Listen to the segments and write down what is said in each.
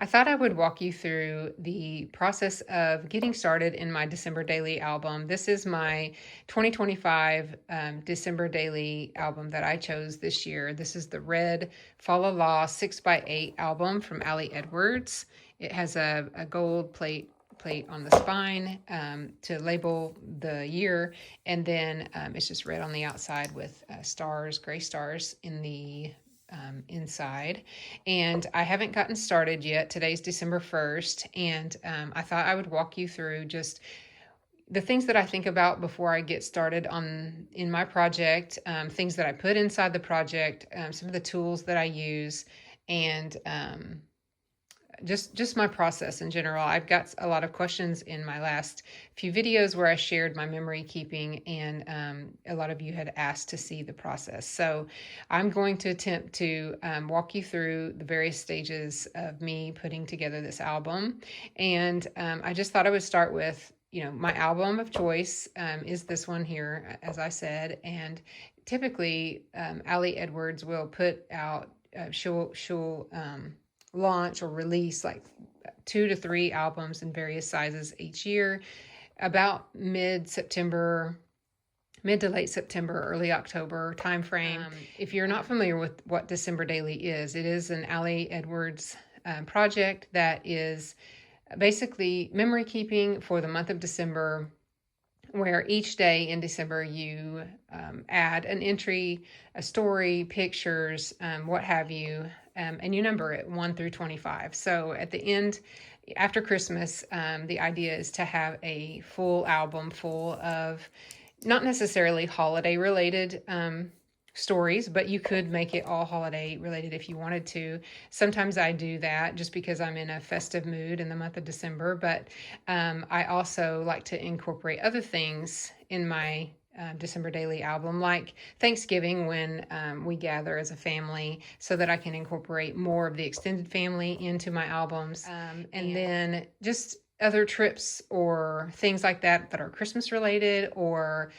I thought I would walk you through the process of getting started in my December Daily album. This is my 2025 December Daily album that I chose this year. This is the red Fa La La 6x8 album from Ali Edwards. It has a gold plate on the spine to label the year, and then it's just red on the outside with stars, gray stars in the inside. And I haven't gotten started yet. Today's December 1st, and I thought I would walk you through just the things that I think about before I get started in my project, things that I put inside the project, some of the tools that I use, and just my process in general. I've got a lot of questions in my last few videos where I shared my memory keeping, and a lot of you had asked to see the process. So I'm going to attempt to walk you through the various stages of me putting together this album. And I just thought I would start with, my album of choice is this one here, as I said. And typically, Ali Edwards will put out, she'll launch or release like 2 to 3 albums in various sizes each year, about mid to late September, early October timeframe. If you're not familiar with what December Daily is, it is an Ali Edwards project that is basically memory keeping for the month of December, where each day in December you add an entry, a story, pictures, what have you, and you number it 1 through 25. So at the end, after Christmas, the idea is to have a full album full of not necessarily holiday related stories, but you could make it all holiday related if you wanted to. Sometimes I do that just because I'm in a festive mood in the month of December, but I also like to incorporate other things in my December Daily album, like Thanksgiving, when we gather as a family, so that I can incorporate more of the extended family into my albums. And then just other trips or things like that are Christmas related or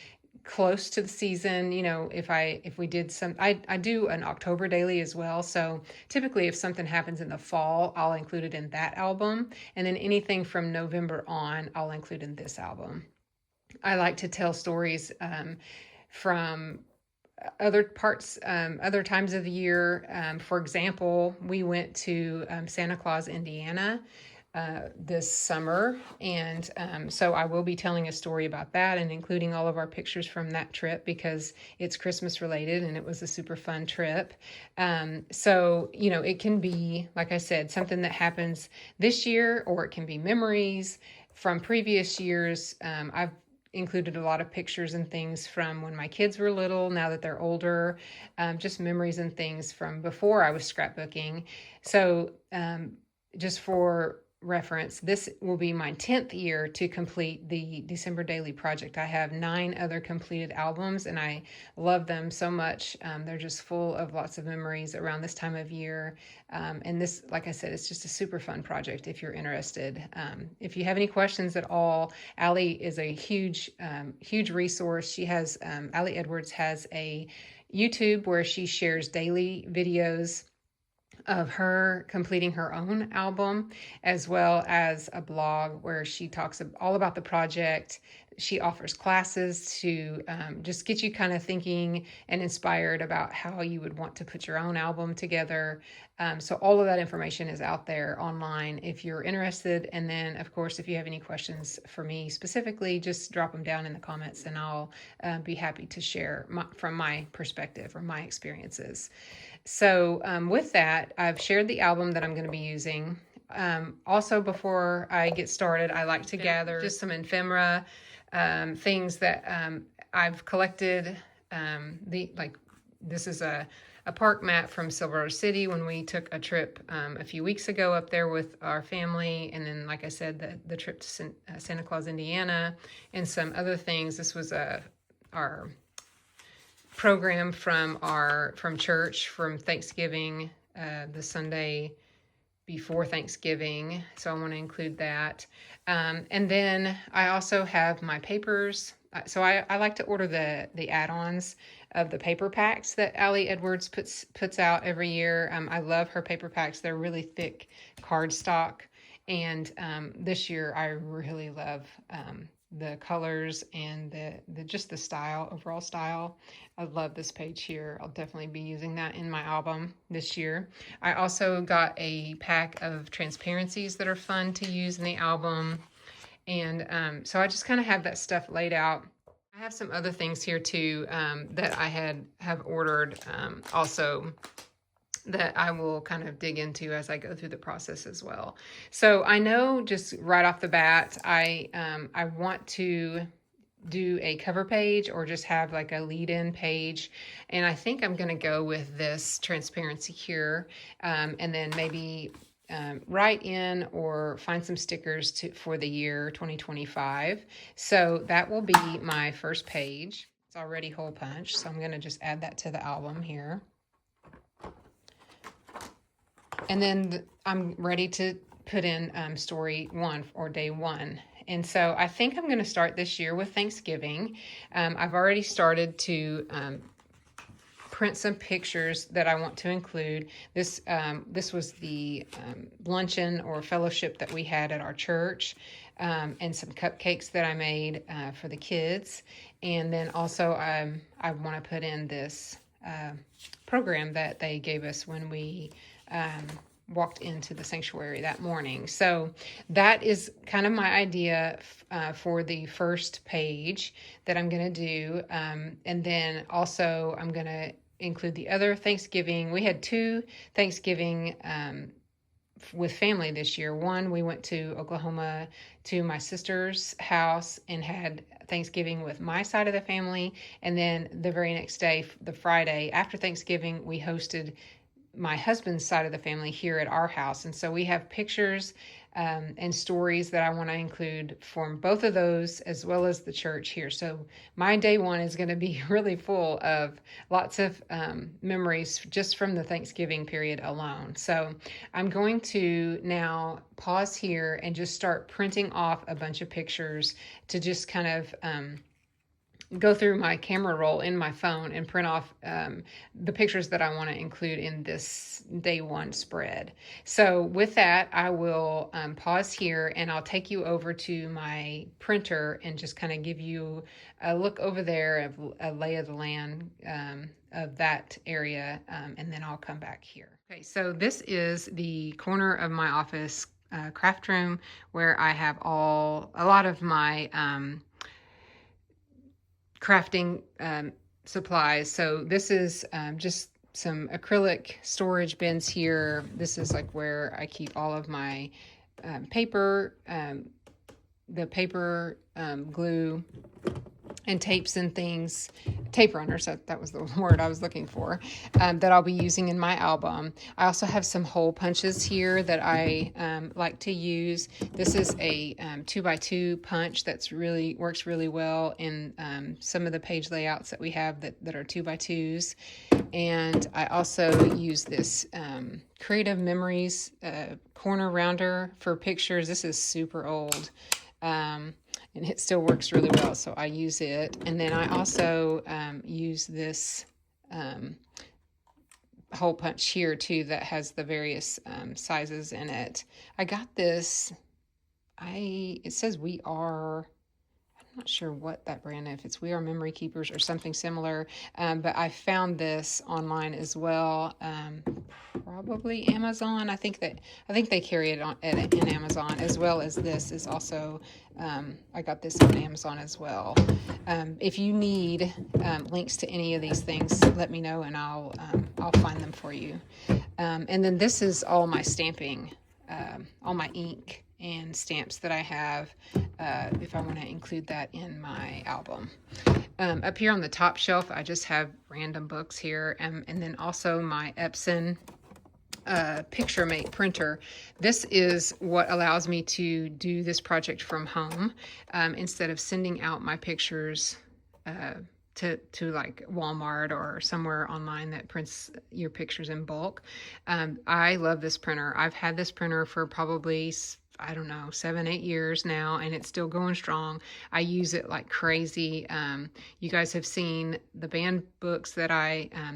close to the season. If we did I do an October daily as well. So typically if something happens in the fall, I'll include it in that album. And then anything from November on, I'll include in this album. I like to tell stories from other parts, other times of the year. For example, we went to Santa Claus, Indiana, this summer, and so I will be telling a story about that and including all of our pictures from that trip because it's Christmas related and it was a super fun trip. So it can be, like I said, something that happens this year, or it can be memories from previous years. I've included a lot of pictures and things from when my kids were little, now that they're older, just memories and things from before I was scrapbooking. So just for reference, this will be my 10th year to complete the December Daily project. I have 9 other completed albums and I love them so much. They're just full of lots of memories around this time of year. And this, like I said, it's just a super fun project if you're interested. If you have any questions at all, Ali is a huge resource. She has, Ali Edwards has a YouTube where she shares daily videos of her completing her own album, as well as a blog where she talks all about the project. She offers classes to just get you kind of thinking and inspired about how you would want to put your own album together. So all of that information is out there online if you're interested. And then, of course, if you have any questions for me specifically, just drop them down in the comments and I'll be happy to share from my perspective or my experiences. So with that, I've shared the album that I'm going to be using. Also, before I get started, I like to gather just some ephemera, things that I've collected. This is a park mat from Silver City when we took a trip a few weeks ago up there with our family. And then, like I said, the trip to Santa Claus, Indiana, and some other things. This was our program from church from Thanksgiving, the Sunday before Thanksgiving. So I want to include that. And then I also have my papers so I like to order the add-ons of the paper packs that Allie Edwards puts out every year. I love her paper packs. They're really thick cardstock, and this year I really love the colors and the just the style, overall style. I love this page here. I'll definitely be using that in my album this year. I also got a pack of transparencies that are fun to use in the album. And so I just kind of have that stuff laid out. I have some other things here too that I have ordered also that I will kind of dig into as I go through the process as well. So I know just right off the bat, I want to do a cover page or just have like a lead-in page. And I think I'm going to go with this transparency here, and then maybe write in or find some stickers for the year 2025. So that will be my first page. It's already hole punch, so I'm going to just add that to the album here. And then I'm ready to put in story 1 or day 1. And so I think I'm going to start this year with Thanksgiving. I've already started to print some pictures that I want to include. This was the luncheon or fellowship that we had at our church, and some cupcakes that I made for the kids. And then also I want to put in this program that they gave us when we walked into the sanctuary that morning. So that is kind of my idea for the first page that I'm going to do. And then also I'm going to include the other Thanksgiving. We had 2 Thanksgiving with family this year. One, we went to Oklahoma to my sister's house and had Thanksgiving with my side of the family. And then the very next day, the Friday after Thanksgiving, we hosted my husband's side of the family here at our house. And so we have pictures and stories that I want to include from both of those, as well as the church here. So my day 1 is going to be really full of lots of memories just from the Thanksgiving period alone. So I'm going to now pause here and just start printing off a bunch of pictures to just kind of go through my camera roll in my phone and print off the pictures that I want to include in this day 1 spread. So with that, I will pause here and I'll take you over to my printer and just kind of give you a look over there of a lay of the land of that area, and then I'll come back here. Okay, so this is the corner of my office craft room where I have a lot of my crafting supplies. So this is just some acrylic storage bins here. This is like where I keep all of my paper, the paper, glue, and tapes and things, tape runners, that was the word I was looking for, that I'll be using in my album. I also have some hole punches here that I like to use. This is a 2x2 punch that's works really well in some of the page layouts that we have that are 2x2s. And I also use this Creative Memories corner rounder for pictures. This is super old. And it still works really well, so I use it. And then I also use this hole punch here too that has the various sizes in it. I got this, it says We Are, I'm not sure what that brand is, if it's We Are Memory Keepers or something similar, but I found this online as well. Probably Amazon. I think they carry it in Amazon, as well as this is also I got this on Amazon as well. If you need links to any of these things, let me know and I'll find them for you. And then this is all my stamping, all my ink and stamps that I have, if I want to include that in my album. Up here on the top shelf, I just have random books here, and then also my Epson picture mate printer. This is what allows me to do this project from home, instead of sending out my pictures to like Walmart or somewhere online that prints your pictures in bulk. I love this printer. I've had this printer for probably I don't know, 7, 8 years now, and it's still going strong. I use it like crazy. You guys have seen the band books that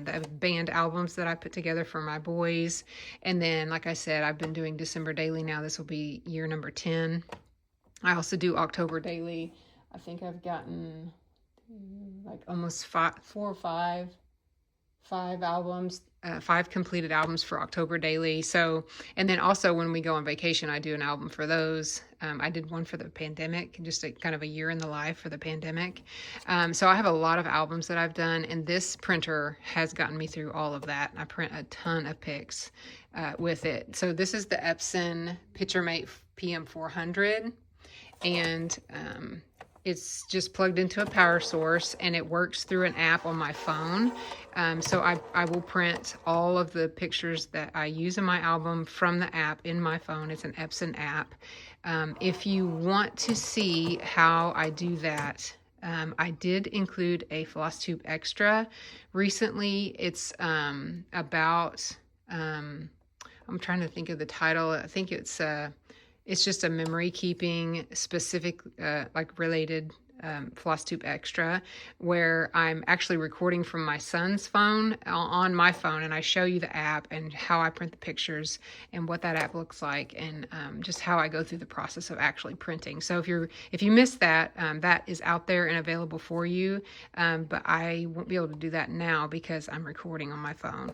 the band albums that I put together for my boys. And then, like I said, I've been doing December daily now. This will be year number 10. I also do October daily. I think I've gotten like almost four or five albums, 5 completed albums for October daily. So, and then also when we go on vacation, I do an album for those. I did one for the pandemic, just kind of a year in the life for the pandemic. So I have a lot of albums that I've done, and this printer has gotten me through all of that. I print a ton of pics with it. So this is the Epson PictureMate PM400, and it's just plugged into a power source, and it works through an app on my phone. So I will print all of the pictures that I use in my album from the app in my phone. It's an Epson app. If you want to see how I do that, I did include a Flosstube extra recently. It's about, I'm trying to think of the title. I think it's just a memory keeping specific, like related Flosstube extra, where I'm actually recording from my son's phone on my phone, and I show you the app and how I print the pictures and what that app looks like, and just how I go through the process of actually printing. So if you missed that, that is out there and available for you, but I won't be able to do that now because I'm recording on my phone.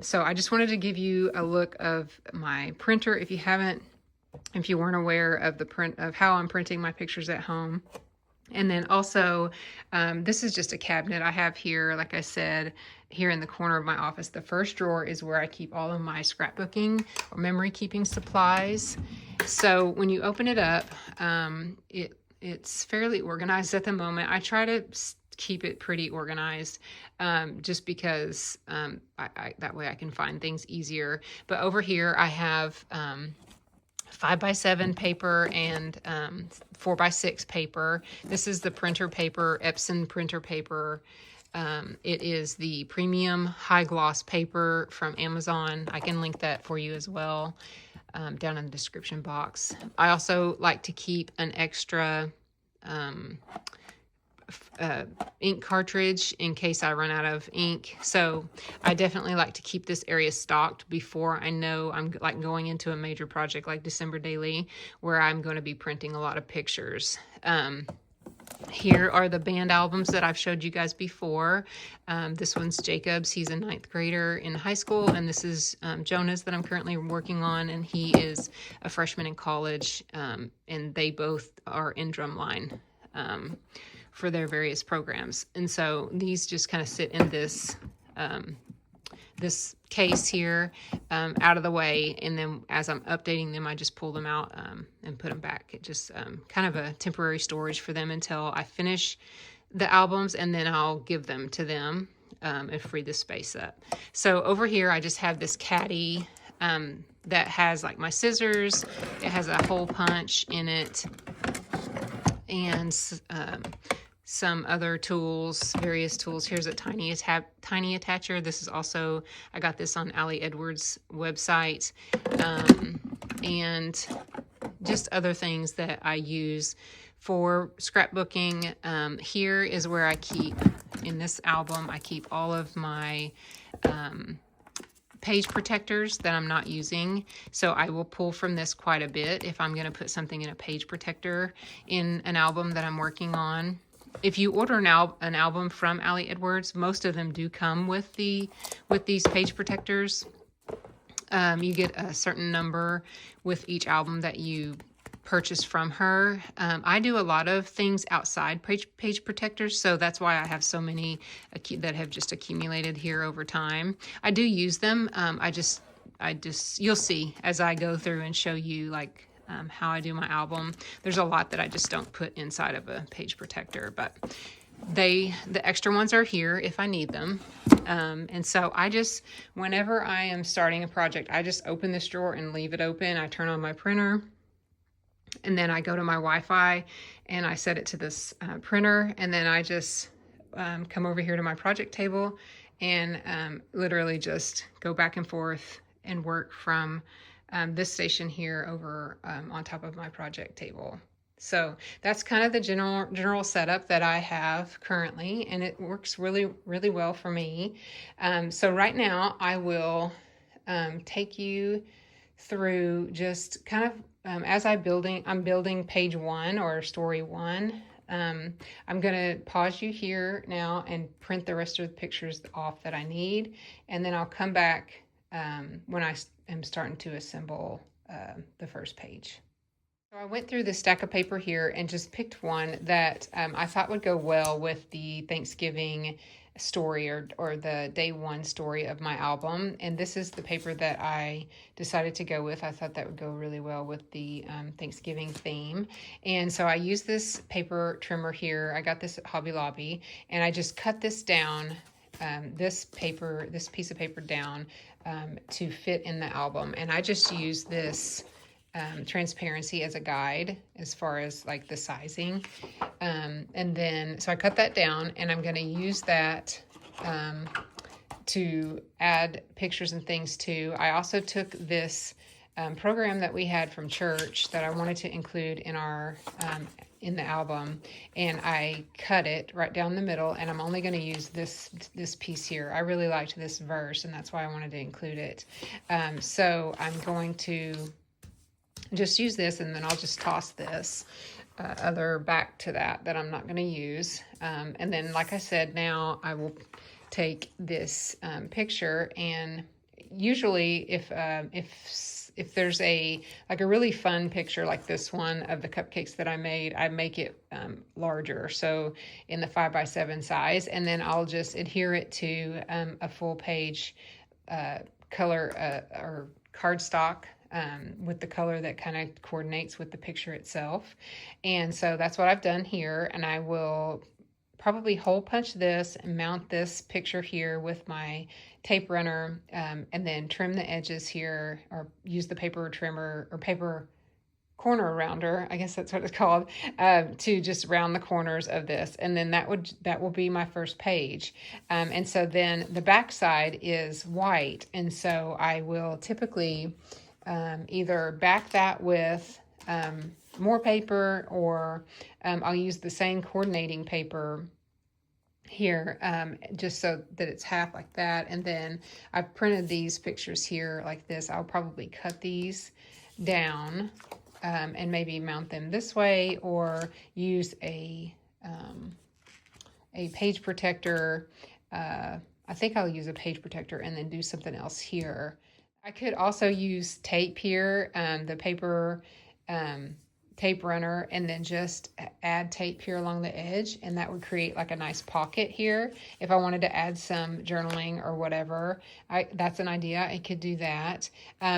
So I just wanted to give you a look of my printer if you weren't aware of of how I'm printing my pictures at home. And then also, this is just a cabinet I have here, like I said, here in the corner of my office. The first drawer is where I keep all of my scrapbooking or memory keeping supplies. So when you open it up, it's fairly organized at the moment. I try to keep it pretty organized, just because that way I can find things easier. But over here I have 5x7 paper and 4x6 paper. This is the printer paper, Epson printer paper. It is the premium high gloss paper from Amazon. I can link that for you as well down in the description box. I also like to keep an extra ink cartridge in case I run out of ink. So I definitely like to keep this area stocked before I know I'm like going into a major project like December daily, where I'm going to be printing a lot of pictures. Here are the band albums that I've showed you guys before. This one's Jacob's. He's a 9th grader in high school, and this is Jonah's that I'm currently working on, and he is a freshman in college, and they both are in drumline for their various programs. And so these just kind of sit in this this case here, out of the way, and then as I'm updating them, I just pull them out and put them back. It just kind of a temporary storage for them until I finish the albums, and then I'll give them to them and free the space up. So over here I just have this caddy that has like my scissors. It has a hole punch in it, and some other tools, various tools. Here's a tiny attacher. This is also, I got this on Ali Edwards' website, and just other things that I use for scrapbooking. Here is where I keep, in this album, I keep all of my page protectors that I'm not using. So I will pull from this quite a bit if I'm going to put something in a page protector in an album that I'm working on. If you order an album from Ali Edwards, most of them do come with these page protectors. You get a certain number with each album that you purchase from her. I do a lot of things outside page protectors, so that's why I have so many that have just accumulated here over time. I do use them. You'll see as I go through and show you like how I do my album. There's a lot that I just don't put inside of a page protector, but the extra ones are here if I need them. And so whenever I am starting a project, I just open this drawer and leave it open. I turn on my printer, and then I go to my Wi-Fi and I set it to this printer, and then I just come over here to my project table and literally just go back and forth and work from this station here over on top of my project table. So that's kind of the general setup that I have currently, and it works really, really well for me. So right now I will take you through just kind of as I'm building page 1 or story 1. I'm going to pause you here now and print the rest of the pictures off that I need, and then I'll come back when I am starting to assemble the first page. So I went through the stack of paper here and just picked one that I thought would go well with the Thanksgiving story or the day 1 story of my album. And this is the paper that I decided to go with. I thought that would go really well with the Thanksgiving theme. And so I used this paper trimmer here. I got this at Hobby Lobby, and I just cut this down, this piece of paper down to fit in the album. And I just used this transparency as a guide as far as like the sizing. And then, so I cut that down, and I'm going to use that to add pictures and things too. I also took this program that we had from church that I wanted to include in our in the album, and I cut it right down the middle, and I'm only going to use this piece here. I really liked this verse, and that's why I wanted to include it. So I'm going to just use this, and then I'll just toss this other back to that I'm not going to use. And then, like I said, now I will take this picture, and usually if there's a really fun picture like this one of the cupcakes that I make it larger, so in the 5x7 size, and then I'll just adhere it to a full page color or cardstock with the color that kind of coordinates with the picture itself. And so that's what I've done here, and I will probably hole punch this and mount this picture here with my tape runner, and then trim the edges here, or use the paper trimmer or paper corner rounder, I guess that's what it's called, to just round the corners of this. And then that will be my first page. And so then the back side is white, and so I will typically either back that with more paper, or I'll use the same coordinating paper here, just so that it's half like that. And then I've printed these pictures here like this. I'll probably cut these down and maybe mount them this way, or use a page protector. I think I'll use a page protector and then do something else here. I could also use tape here, the paper tape runner, and then just add tape here along the edge, and that would create like a nice pocket here. If I wanted to add some journaling or whatever, that's an idea. I could do that.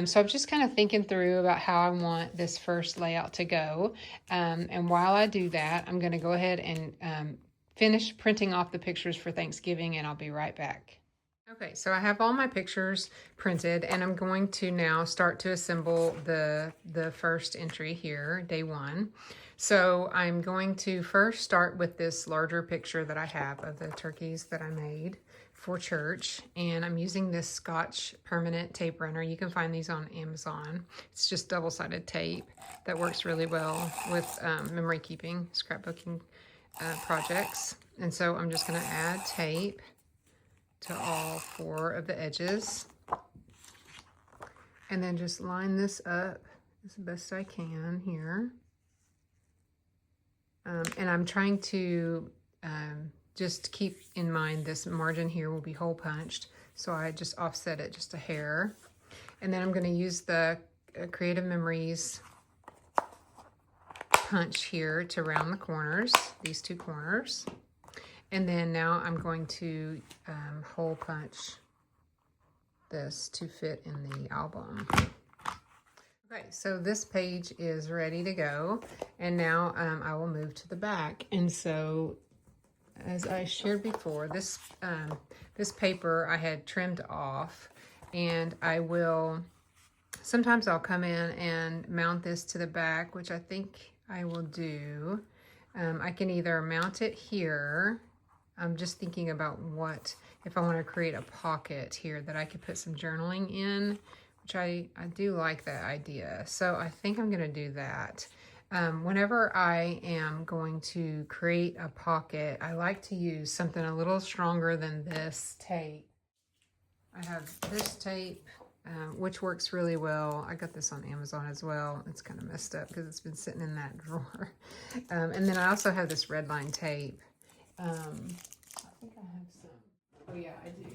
So I'm just kind of thinking through about how I want this first layout to go. And while I do that, I'm going to go ahead and finish printing off the pictures for Thanksgiving, and I'll be right back. Okay, so I have all my pictures printed, and I'm going to now start to assemble the first entry here, day 1. So I'm going to first start with this larger picture that I have of the turkeys that I made for church, and I'm using this Scotch permanent tape runner. You can find these on Amazon. It's just double-sided tape that works really well with memory keeping, scrapbooking projects. And so I'm just going to add tape to all 4 of the edges, and then just line this up as best I can here. And I'm trying to just keep in mind this margin here will be hole punched, so I just offset it just a hair. And then I'm going to use the Creative Memories punch here to round the corners, these 2 corners. And then now I'm going to hole punch this to fit in the album. Okay, so this page is ready to go, and now I will move to the back. And so, as I shared before, this paper I had trimmed off, and sometimes I'll come in and mount this to the back, which I think I will do. I can either mount it here. I'm just thinking about if I want to create a pocket here that I could put some journaling in which I do like that idea. So I think I'm gonna do that. Whenever I am going to create a pocket, I like to use something a little stronger than this tape. I have this tape, which works really well. I got this on Amazon as well. It's kind of messed up because it's been sitting in that drawer. And then I also have this red line tape. I think I have some. Oh yeah, I do.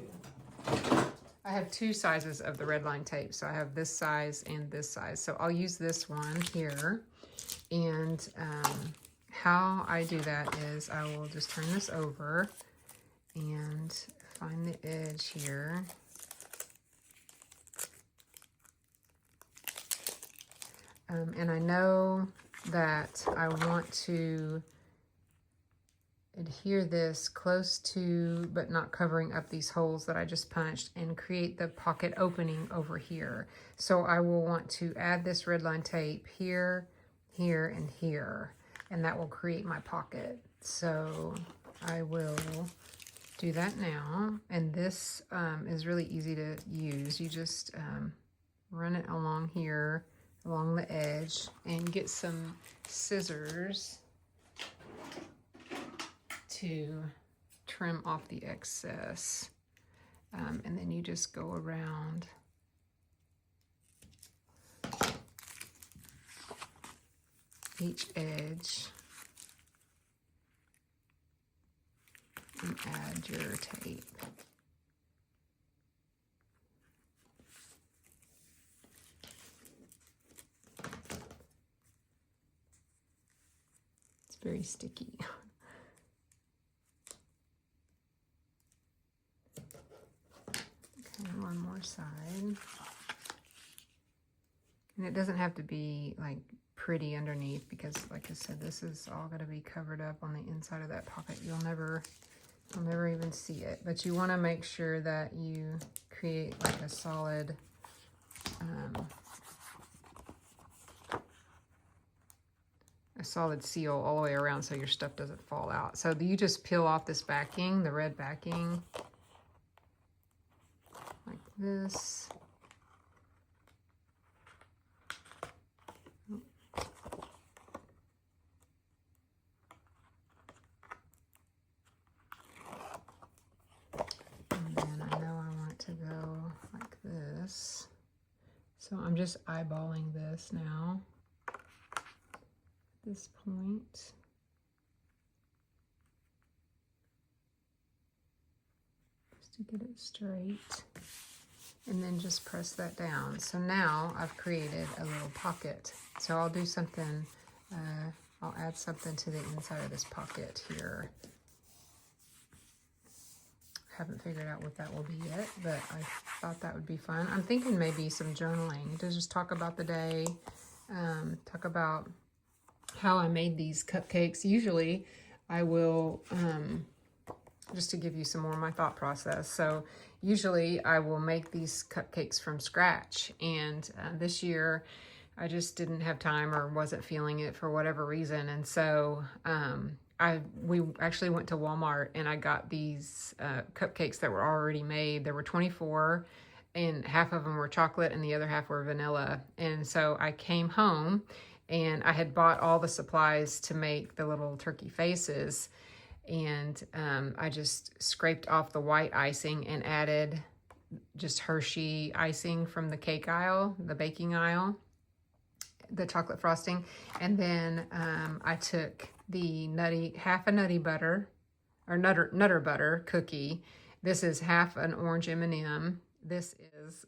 I have two sizes of the red line tape. So I have this size and this size. So I'll use this one here. And how I do that is I will just turn this over and find the edge here. And I know that I want to adhere this close to, but not covering up these holes that I just punched, and create the pocket opening over here. So I will want to add this red line tape here, here, and here, and that will create my pocket. So I will do that now. And this is really easy to use. You just run it along here, along the edge, and get some scissors to trim off the excess. And then you just go around each edge and add your tape. It's very sticky. Okay, one more side. And it doesn't have to be like pretty underneath, because like I said, this is all going to be covered up on the inside of that pocket. You'll never even see it, but you want to make sure that you create like a solid seal all the way around so your stuff doesn't fall out. So you just peel off this backing, the red backing, like this. And then I know I want to go like this. So I'm just eyeballing this now at this point. Just to get it straight. And then just press that down. So now I've created a little pocket. So I'll do something, I'll add something to the inside of this pocket here. Haven't figured out what that will be yet, but I thought that would be fun. I'm thinking maybe some journaling to just talk about the day, talk about how I made these cupcakes. Usually I will, just to give you some more of my thought process. So usually I will make these cupcakes from scratch, and this year I just didn't have time or wasn't feeling it for whatever reason. And so we actually went to Walmart and I got these cupcakes that were already made. There were 24, and half of them were chocolate and the other half were vanilla. And so I came home and I had bought all the supplies to make the little turkey faces. And I just scraped off the white icing and added just Hershey icing from the cake aisle, the baking aisle, the chocolate frosting. And then I took the half a nutty butter, or nutter butter cookie. This is half an orange M&M. This is,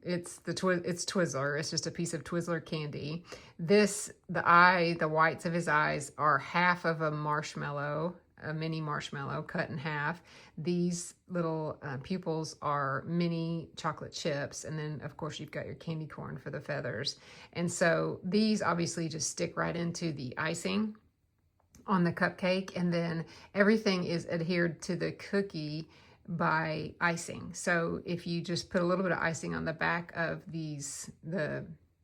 it's Twizzler. It's just a piece of Twizzler candy. The whites of his eyes are half of a marshmallow, a mini marshmallow cut in half. These little pupils are mini chocolate chips. And then of course you've got your candy corn for the feathers. And so these obviously just stick right into the icing on the cupcake. And then everything is adhered to the cookie by icing. So if you just put a little bit of icing on the back of the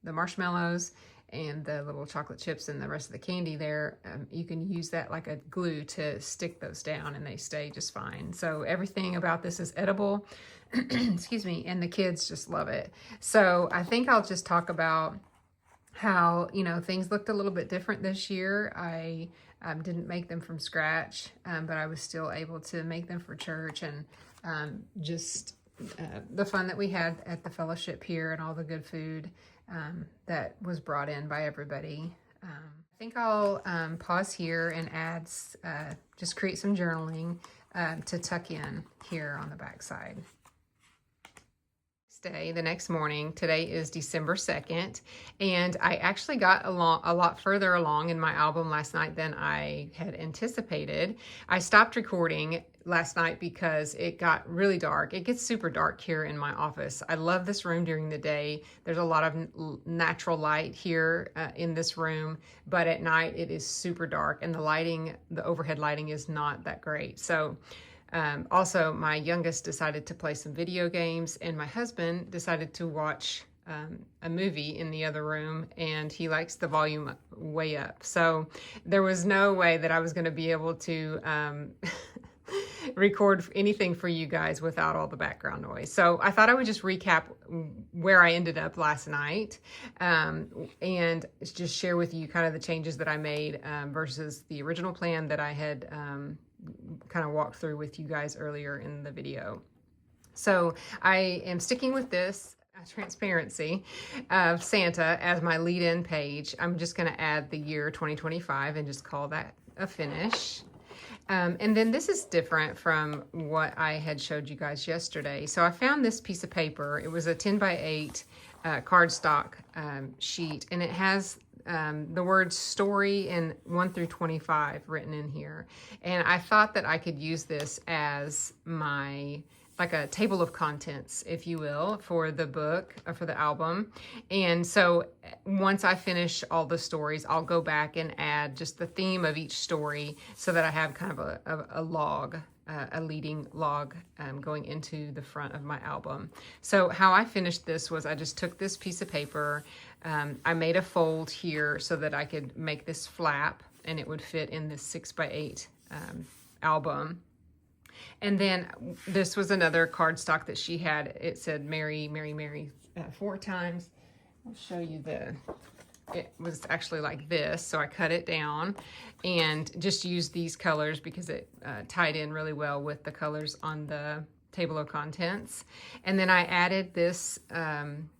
marshmallows, and the little chocolate chips and the rest of the candy there, you can use that like a glue to stick those down and they stay just fine. So everything about this is edible, excuse me, and the kids just love it. So I think I'll just talk about how, you know, things looked a little bit different this year. I didn't make them from scratch, but I was still able to make them for church, and just the fun that we had at the fellowship here and all the good food that was brought in by everybody. I think I'll pause here and add, just create some journaling to tuck in here on the back side. Day, the next morning, today is December 2nd, and I actually got a lot further along in my album last night than I had anticipated. I stopped recording last night because it got really dark. It gets super dark here in my office. I love this room during the day. There's a lot of natural light here in this room, but at night it is super dark, and the lighting, the overhead lighting, is not that great. So also, my youngest decided to play some video games, and my husband decided to watch a movie in the other room, and he likes the volume way up. So there was no way that I was going to be able to record anything for you guys without all the background noise. So I thought I would just recap where I ended up last night, and just share with you kind of the changes that I made versus the original plan that I had kind of walked through with you guys earlier in the video. So I am sticking with this transparency of Santa as my lead-in page. I'm just going to add the year 2025 and just call that a finish. And then this is different from what I had showed you guys yesterday. So I found this piece of paper. It was a 10 by 8 cardstock sheet, and it has the word story in 1 through 25 written in here. And I thought that I could use this as my, like a table of contents, if you will, for the book or for the album. And so once I finish all the stories, I'll go back and add just the theme of each story so that I have kind of a log, a leading log going into the front of my album. So how I finished this was I just took this piece of paper, I made a fold here so that I could make this flap and it would fit in this 6 by 8 album. And then this was another cardstock that she had. It said Mary, Mary, Mary 4 times. I'll show you it was actually like this. So I cut it down and just used these colors because it tied in really well with the colors on the table of contents. And then I added this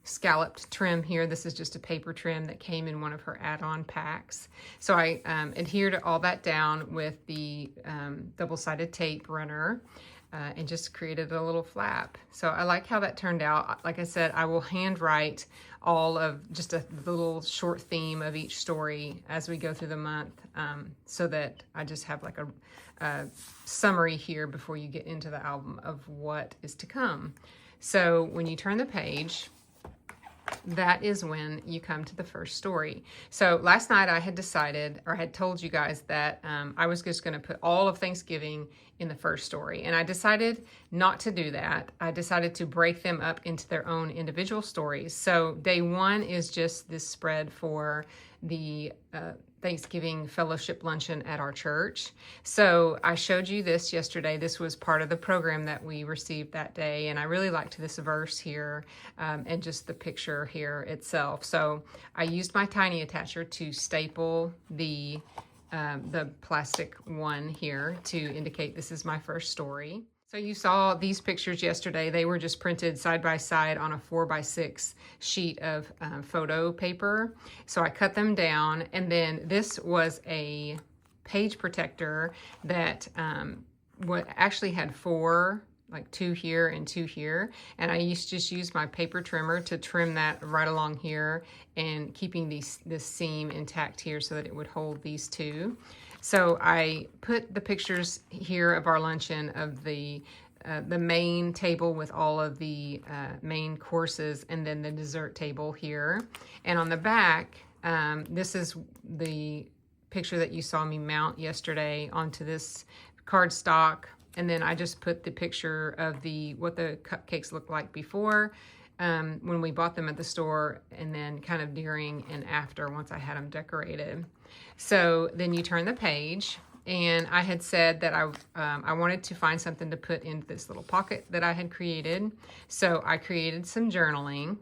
scalloped trim here. This is just a paper trim that came in one of her add-on packs. So I adhered all that down with the double-sided tape runner and just created a little flap. So I like how that turned out. Like I said, I will handwrite all of just the little short theme of each story as we go through the month, so that I just have like a summary here before you get into the album of what is to come. So when you turn the page, that is when you come to the first story. So last night I had decided, or had told you guys that I was just going to put all of Thanksgiving in the first story. And I decided not to do that. I decided to break them up into their own individual stories. So day 1 is just this spread for the Thanksgiving fellowship luncheon at our church. So I showed you this yesterday. This was part of the program that we received that day. And I really liked this verse here and just the picture here itself. So I used my tiny attacher to staple the plastic one here to indicate this is my first story. So you saw these pictures yesterday. They were just printed side by side on a 4x6 sheet of photo paper. So I cut them down, and then this was a page protector that actually had 4, like 2 here and 2 here. And I just use my paper trimmer to trim that right along here and keeping this seam intact here so that it would hold these 2. So I put the pictures here of our luncheon of the main table with all of the main courses, and then the dessert table here. And on the back, this is the picture that you saw me mount yesterday onto this cardstock. And then I just put the picture of what the cupcakes looked like before, when we bought them at the store, and then kind of during and after once I had them decorated. So then you turn the page, and I had said that I wanted to find something to put in this little pocket that I had created. So I created some journaling,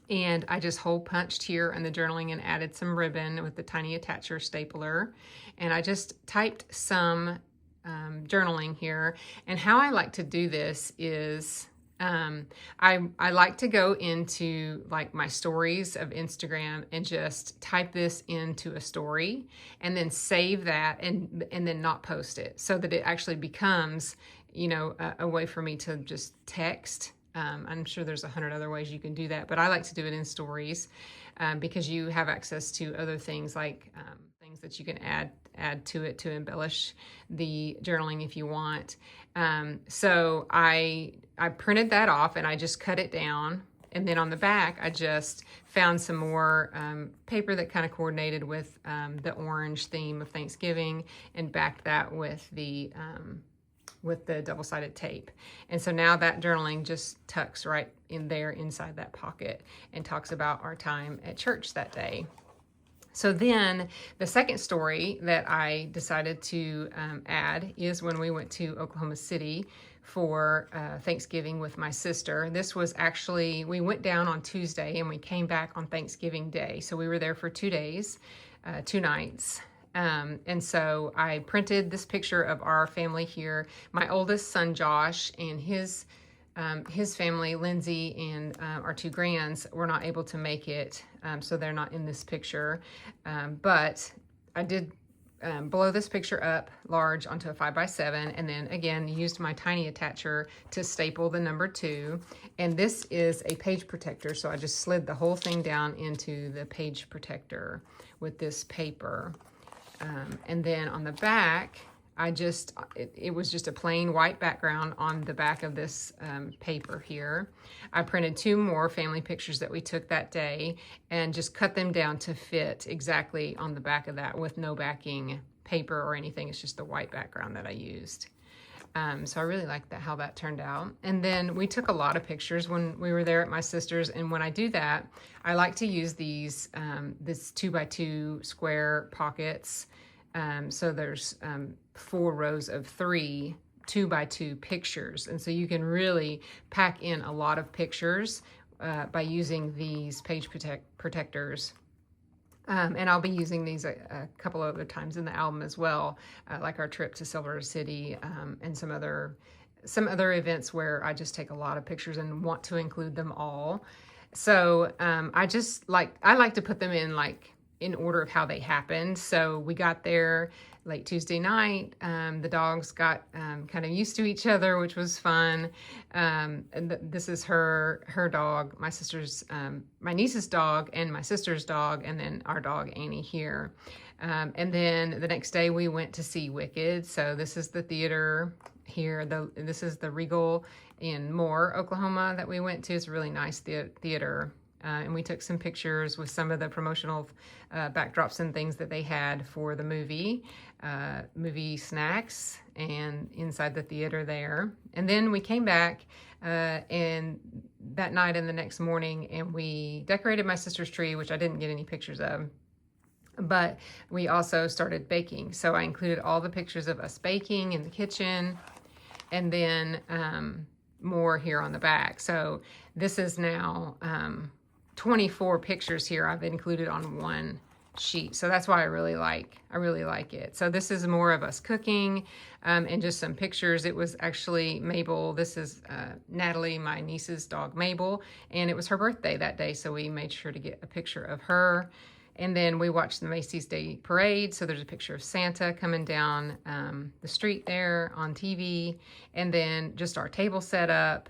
and I just hole punched here in the journaling and added some ribbon with the tiny attacher stapler. And I just typed some journaling here. And how I like to do this is I like to go into like my stories of Instagram and just type this into a story and then save that and then not post it, so that it actually becomes, you know, a way for me to just text. I'm sure there's 100 other ways you can do that, but I like to do it in stories because you have access to other things, like things that you can add to it to embellish the journaling if you want. So I printed that off and I just cut it down. And then on the back, I just found some more paper that kind of coordinated with the orange theme of Thanksgiving, and backed that with the double-sided tape. And so now that journaling just tucks right in there inside that pocket and talks about our time at church that day. So then the second story that I decided to add is when we went to Oklahoma City for Thanksgiving with my sister. This was actually, we went down on Tuesday and we came back on Thanksgiving Day. So we were there for 2 days, 2 nights. And so I printed this picture of our family here. My oldest son, Josh, and his family, Lindsay, and our 2 grands were not able to make it, so they're not in this picture. But I did blow this picture up large onto a 5x7, and then again used my tiny attacher to staple the number 2. And this is a page protector, so I just slid the whole thing down into the page protector with this paper. And then on the back, it was just a plain white background on the back of this paper here. I printed 2 more family pictures that we took that day and just cut them down to fit exactly on the back of that with no backing paper or anything. It's just the white background that I used. So I really liked how that turned out. And then we took a lot of pictures when we were there at my sister's. And when I do that, I like to use these this 2x2 square pockets. So there's 4 rows of 3 2x2 pictures. And so you can really pack in a lot of pictures by using these page protectors. And I'll be using these a couple of other times in the album as well, like our trip to Silver City and some other events where I just take a lot of pictures and want to include them all. So I like to put them in order of how they happened. So we got there late Tuesday night. The dogs got kind of used to each other, which was fun. And this is her dog, my sister's, my niece's dog, and my sister's dog, and then our dog Annie here. And then the next day we went to see Wicked. So this is the theater here. This is the Regal in Moore, Oklahoma, that we went to. It's a really nice theater. And we took some pictures with some of the promotional backdrops and things that they had for the movie snacks, and inside the theater there. And then we came back and that night and the next morning, and we decorated my sister's tree, which I didn't get any pictures of. But we also started baking. So I included all the pictures of us baking in the kitchen, and then more here on the back. So this is now 24 pictures here I've included on one sheet. So that's why I really like it. So this is more of us cooking and just some pictures. It was actually Mabel. This is Natalie, my niece's dog Mabel, and it was her birthday that day. So we made sure to get a picture of her. And then we watched the Macy's Day Parade. So there's a picture of Santa coming down the street there on TV. And then just our table set up,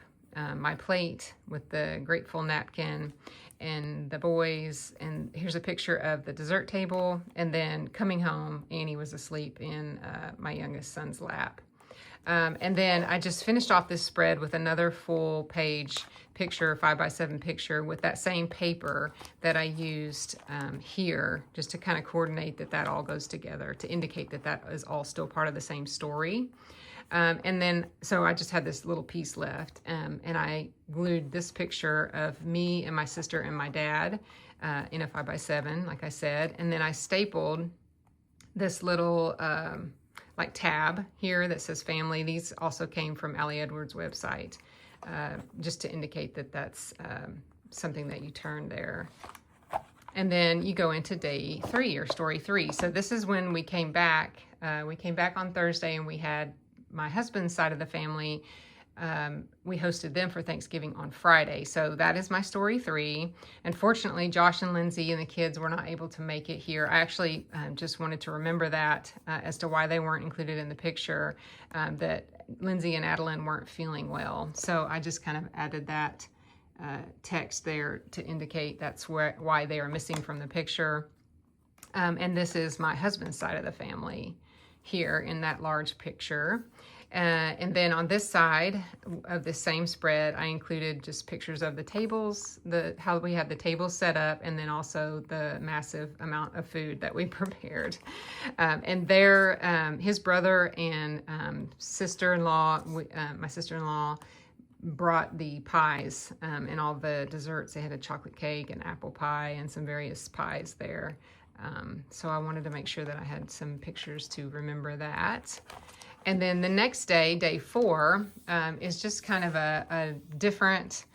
my plate with the grateful napkin, and the boys. And here's a picture of the dessert table. And then coming home, Annie was asleep in my youngest son's lap. And then I just finished off this spread with another full page picture, 5x7 picture, with that same paper that I used here, just to kind of coordinate that all goes together, to indicate that is all still part of the same story. And then, so I just had this little piece left, and I glued this picture of me and my sister and my dad in a 5x7, like I said. And then I stapled this little like tab here that says family. These also came from Allie Edwards' website, just to indicate that that's something that you turn there. And then you go into day 3 or story 3. So this is when we came back. We came back on Thursday, and we had my husband's side of the family. We hosted them for Thanksgiving on Friday. So that is my story 3. Unfortunately, Josh and Lindsay and the kids were not able to make it here. I actually just wanted to remember that as to why they weren't included in the picture, that Lindsay and Adeline weren't feeling well. So I just kind of added that text there to indicate that's why they are missing from the picture. And this is my husband's side of the family here in that large picture. And then on this side of the same spread, I included just pictures of the tables, how we had the tables set up, and then also the massive amount of food that we prepared. And there, his brother and sister-in-law, my sister-in-law, brought the pies and all the desserts. They had a chocolate cake, an apple pie, and some various pies there. So I wanted to make sure that I had some pictures to remember that. And then the next day, day 4, is just kind of a different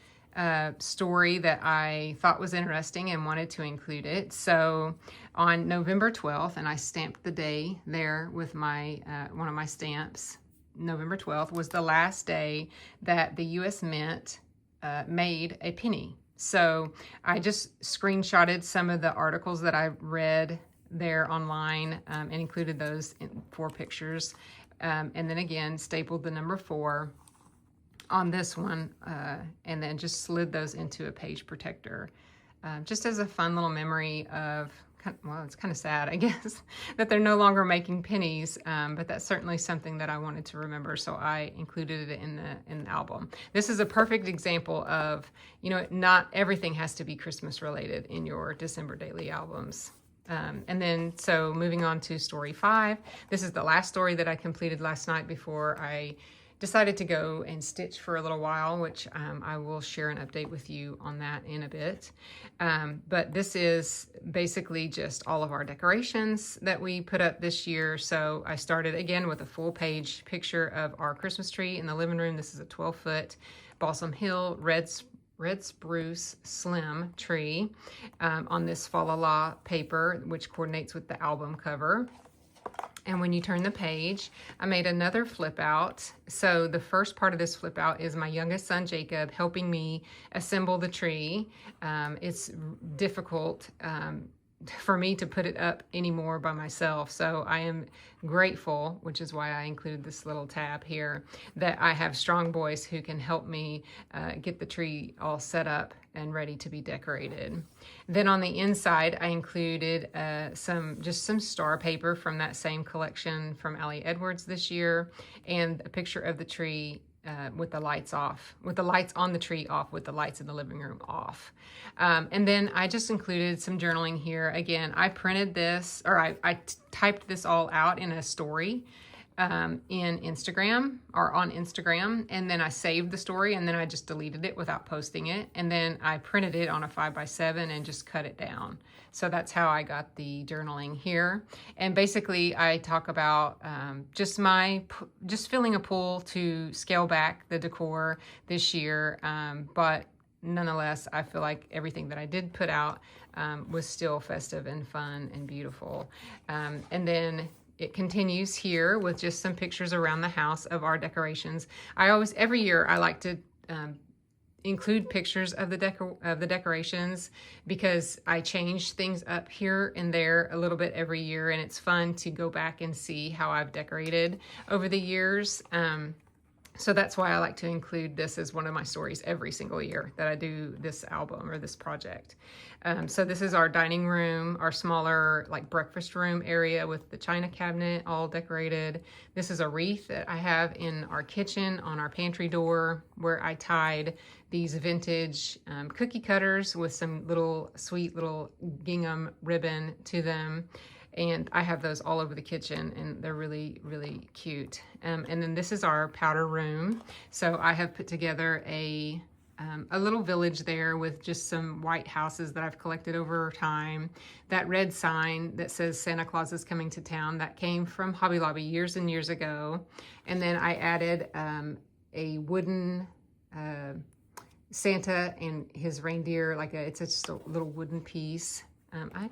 story that I thought was interesting and wanted to include it. So on November 12th, and I stamped the day there with my one of my stamps, November 12th was the last day that the U.S. Mint made a penny. So I just screenshotted some of the articles that I read there online and included those in 4 pictures. And then again, stapled the number 4 on this one, and then just slid those into a page protector, just as a fun little memory of, well, it's kind of sad, I guess, that they're no longer making pennies, but that's certainly something that I wanted to remember, so I included it in the album. This is a perfect example of, you know, not everything has to be Christmas related in your December daily albums. And then, so moving on to story 5, this is the last story that I completed last night before I decided to go and stitch for a little while, which I will share an update with you on that in a bit. But this is basically just all of our decorations that we put up this year. So I started again with a full page picture of our Christmas tree in the living room. This is a 12-foot Balsam Hill red spruce slim tree on this Fa La La paper, which coordinates with the album cover. And when you turn the page, I made another flip out. So the first part of this flip out is my youngest son, Jacob, helping me assemble the tree. It's difficult for me to put it up anymore by myself. So I am grateful, which is why I included this little tab here, that I have strong boys who can help me get the tree all set up and ready to be decorated. Then on the inside, I included some star paper from that same collection from Allie Edwards this year, and a picture of the tree with the lights off, with the lights on the tree off, with the lights in the living room off. And then I just included some journaling here. Again, I printed this, or I typed this all out in a story in Instagram, or on Instagram, and then I saved the story, and then I just deleted it without posting it, and then I printed it on a 5x7 and just cut it down. So that's how I got the journaling here. And basically I talk about just feeling a pull to scale back the decor this year, but nonetheless I feel like everything that I did put out was still festive and fun and beautiful. And then it continues here with just some pictures around the house of our decorations. Every year I like to include pictures of the decorations, because I change things up here and there a little bit every year, and it's fun to go back and see how I've decorated over the years. So that's why I like to include this as one of my stories every single year that I do this album or this project. So this is our dining room, our smaller like breakfast room area with the china cabinet all decorated. This is a wreath that I have in our kitchen on our pantry door, where I tied these vintage cookie cutters with some sweet little gingham ribbon to them. And I have those all over the kitchen, and they're really, really cute. And then this is our powder room. So I have put together a little village there with just some white houses that I've collected over time. That red sign that says Santa Claus is coming to town, that came from Hobby Lobby years and years ago. And then I added a wooden Santa and his reindeer, it's just a little wooden piece. I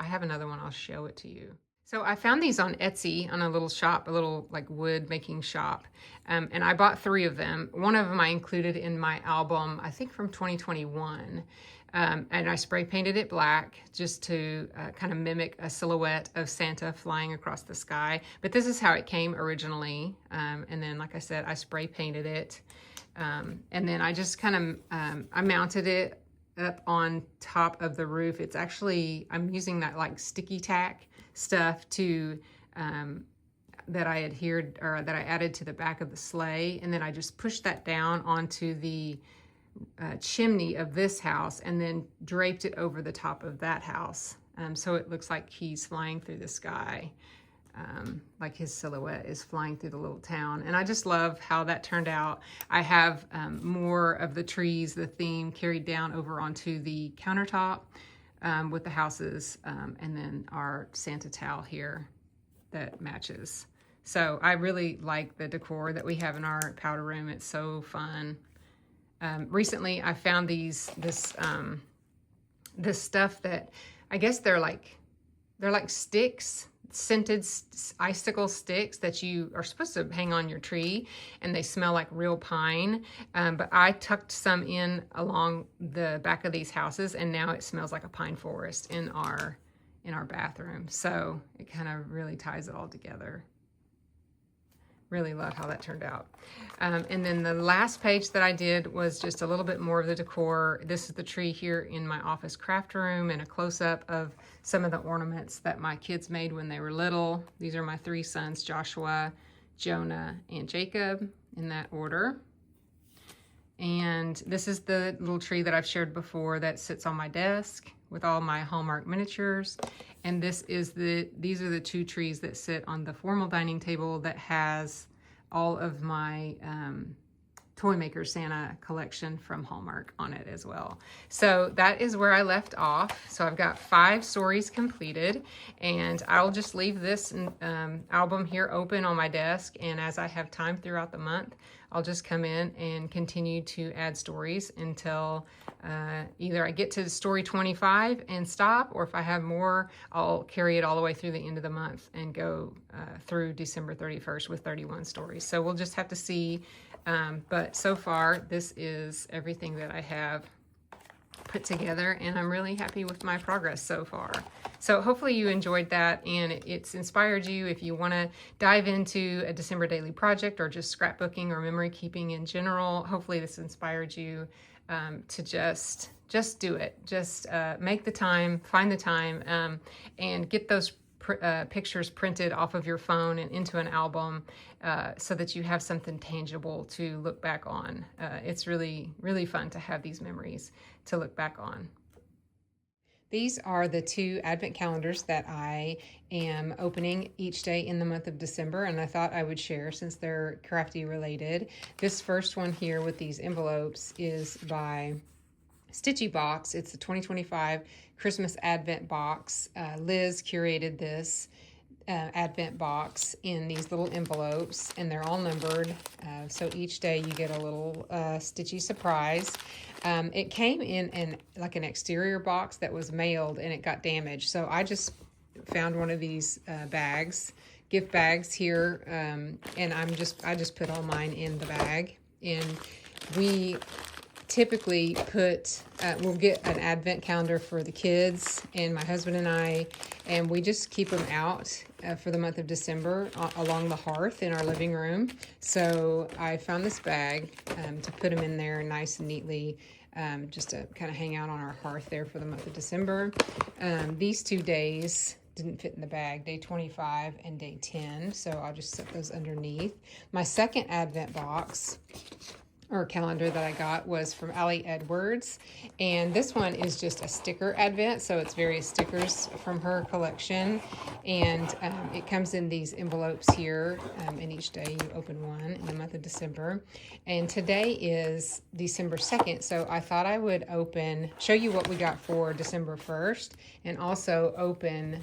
have another one, I'll show it to you. So I found these on Etsy, on a little shop, a little like wood making shop. And I bought 3 of them. One of them I included in my album, I think from 2021. And I spray painted it black just to kind of mimic a silhouette of Santa flying across the sky. But this is how it came originally. And then, like I said, I spray painted it. And then I just kind of, I mounted it up on top of the roof. It's actually, I'm using that like sticky tack stuff to that I adhered, or that I added to the back of the sleigh, and then I just pushed that down onto the chimney of this house, and then draped it over the top of that house, so it looks like he's flying through the sky, like his silhouette is flying through the little town. And I just love how that turned out. I have more of the trees, the theme, carried down over onto the countertop with the houses, and then our Santa towel here that matches. So I really like the decor that we have in our powder room. It's so fun. Recently I found this stuff that I guess they're like sticks, scented icicle sticks that you are supposed to hang on your tree, and they smell like real pine. But I tucked some in along the back of these houses, and now it smells like a pine forest in our bathroom. So it kind of really ties it all together. Really love how that turned out. And then the last page that I did was just a little bit more of the decor. This is the tree here in my office craft room, and a close-up of some of the ornaments that my kids made when they were little. These are my 3 sons, Joshua, Jonah, and Jacob, in that order. And this is the little tree that I've shared before that sits on my desk with all my Hallmark miniatures. And these are the 2 trees that sit on the formal dining table that has all of my Toy Maker Santa collection from Hallmark on it as well. So that is where I left off. So I've got 5 stories completed, and I'll just leave this album here open on my desk, and as I have time throughout the month, I'll just come in and continue to add stories until either I get to story 25 and stop, or if I have more, I'll carry it all the way through the end of the month and go through December 31st with 31 stories. So we'll just have to see. But so far, this is everything that I have put together, and I'm really happy with my progress so far. So hopefully you enjoyed that, and it's inspired you. If you want to dive into a December daily project, or just scrapbooking or memory keeping in general, hopefully this inspired you to just do it. Just make the time, find the time, and get those pictures printed off of your phone and into an album, so that you have something tangible to look back on. It's really, really fun to have these memories to look back on. These are the 2 advent calendars that I am opening each day in the month of December, and I thought I would share since they're Crafty related. This first one here with these envelopes is by Stitchy Box. It's the 2025 Christmas Advent box. Liz curated this Advent box in these little envelopes, and they're all numbered. So each day you get a little Stitchy surprise. It came in like an exterior box that was mailed, and it got damaged. So I just found one of these gift bags here, and I just put all mine in the bag. And we typically we'll get an advent calendar for the kids and my husband and I, and we just keep them out for the month of December along the hearth in our living room. So I found this bag to put them in there nice and neatly, just to kind of hang out on our hearth there for the month of December. These 2 days didn't fit in the bag, day 25 and day 10, so I'll just set those underneath. My second advent box or calendar that I got was from Ali Edwards, and this one is just a sticker advent, so it's various stickers from her collection, and it comes in these envelopes here, and each day you open one in the month of December, and today is December 2nd, so I thought I would show you what we got for December 1st, and also open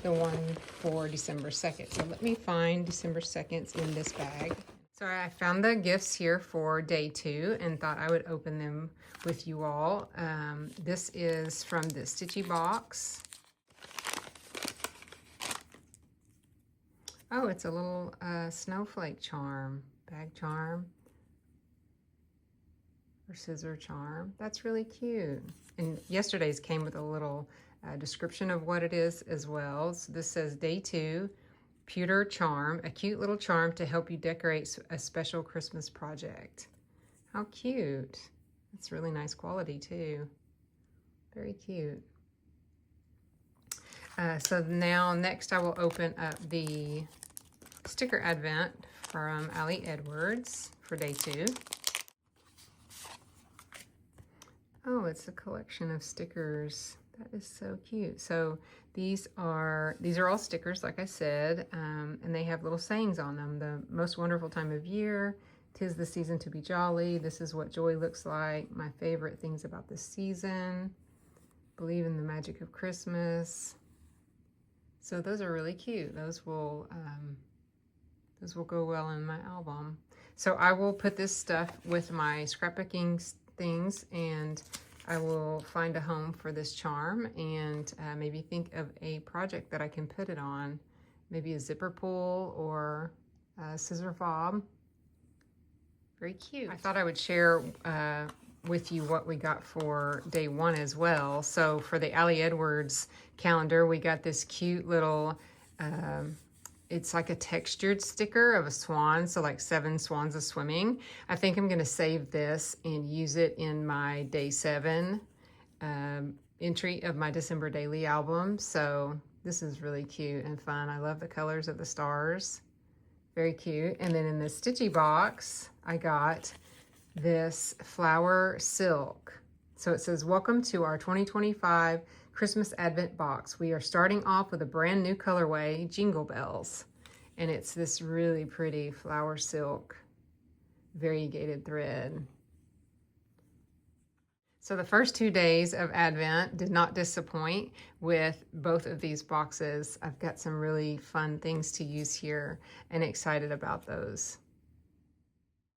the one for December 2nd. So let me find December 2nd's in this bag. So I found the gifts here for day 2 and thought I would open them with you all. This is from the Stitchy box. Oh, it's a little snowflake charm, bag charm, or scissor charm. That's really cute. And yesterday's came with a little description of what it is as well. So this says day 2. Pewter charm, a cute little charm to help you decorate a special Christmas project. How cute. It's really nice quality too. Very cute. So now next I will open up the sticker advent from Ali Edwards for day 2. Oh, it's a collection of stickers. That is so cute. So these are all stickers, like I said, and they have little sayings on them. The most wonderful time of year, 'tis the season to be jolly, this is what joy looks like, my favorite things about this season, believe in the magic of Christmas. So those are really cute. Those will go well in my album. So I will put this stuff with my scrapbooking things, and I will find a home for this charm, and maybe think of a project that I can put it on. Maybe a zipper pull or a scissor fob. Very cute. I thought I would share with you what we got for day 1 as well. So for the Ali Edwards calendar, we got this cute little, it's like a textured sticker of a swan, so like 7 swans are swimming. I think I'm gonna save this and use it in my day 7 entry of my December daily album. So this is really cute and fun. I love the colors of the stars. Very cute. And then in the Stitchy box, I got this flower silk. So it says, welcome to our 2025 Christmas Advent box. We are starting off with a brand new colorway, Jingle Bells. And it's this really pretty flower silk, variegated thread. So the first 2 days of Advent did not disappoint with both of these boxes. I've got some really fun things to use here and excited about those.